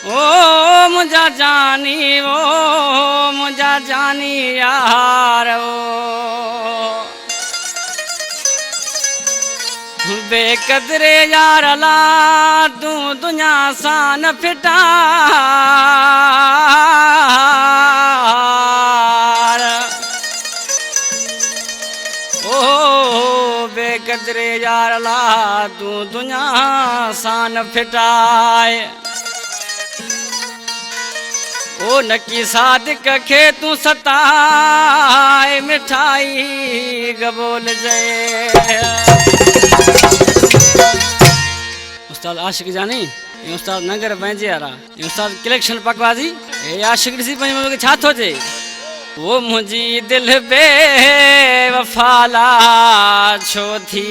ओ मुझा जानी यार बेकदरे यार ला तू दुनिया सा न फिटा ओ बेकदरे यार ला तू दुनिया सा न फिटाए ओ नकी सादिक खे तू सताए मिठाई गबोल जय उस्ताद आशिक जानी ये उस्ताद नगर पंहिंजे वारा ये उस्ताद कलेक्शन पकवाजी ए आशिक ॾिसी पंहिंजे माण्हू खे छा थो चए वो मुंहिंजी दिलि बे वफ़ाला छो थी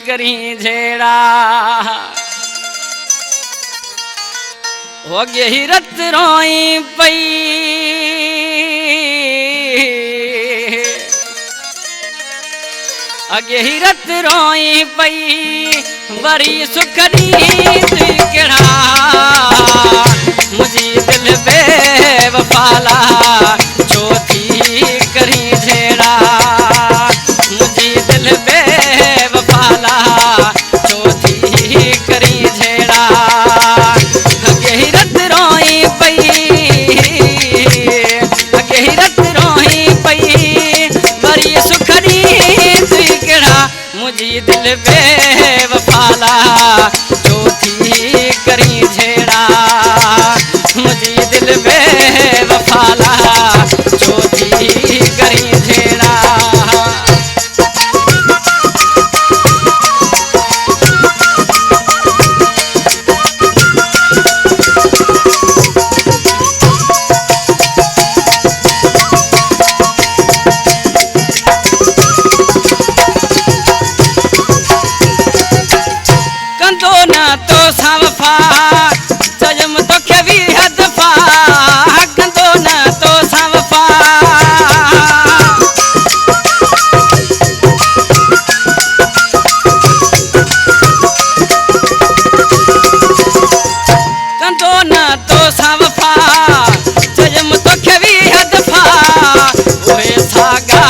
करी जहिड़ा हो गई रत रोई पई अगे ही रत रोई पई वरी सुखड़ी केड़ा मुझी दिल बे वफाला छो थी करी झेड़ा मुझी दिल बे वफाला छो थी करी झेड़ा अगे ही रत रोई पई अगे ही रत रोई पई वरी सुखड़ी मुझी दिल बे वफाला जो थी करी झेड़ा मुझी दिल बे वफाला जो थी करी झेड़ा चयम तो खे भी हदफा कंदो न तो सवफा कंदो न तो सवफा चयम तो खे भी हदफा ओए सागा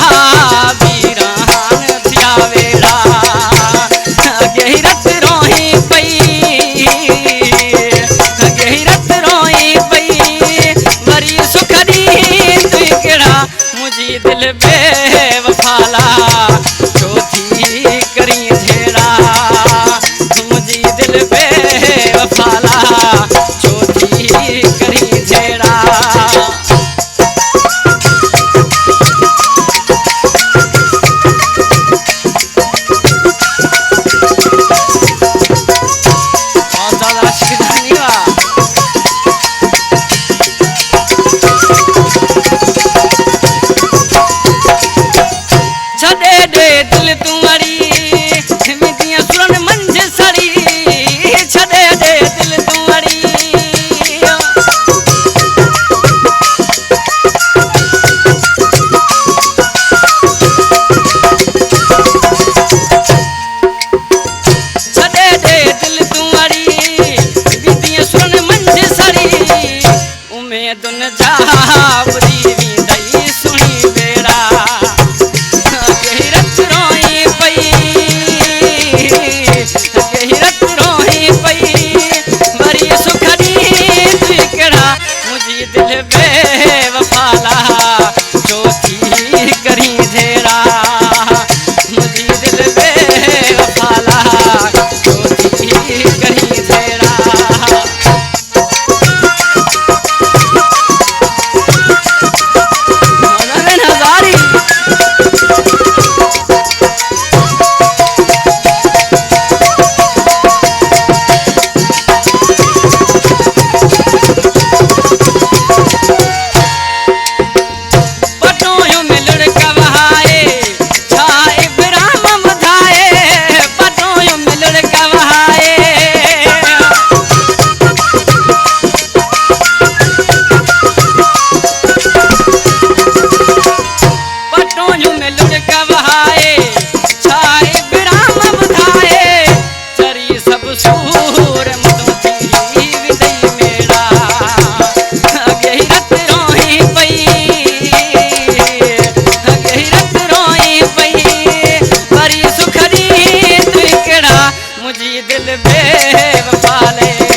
वीरान थिया वेड़ा अगे ही रत रोही पई मुझी दिल बे वफाला जो थी करी झेड़ा मुझी दिल बे वफाला जो थी करी झेड़ा दिल तुम्हारी मिदियां सुरन मंझ सड़ी छड़े दे दिल तुम्हारी छड़े दे दिल तुम्हारी मिदियां सुरन मंझ सड़ी उम्मीद न जा बुरी दई सुनी बेड़ा दिल बे वफाला जो थी करी झेड़ा मुझी दिल बे वफाला जो थी करी झेड़ा सूर मधु थी विदई मेरा वफाले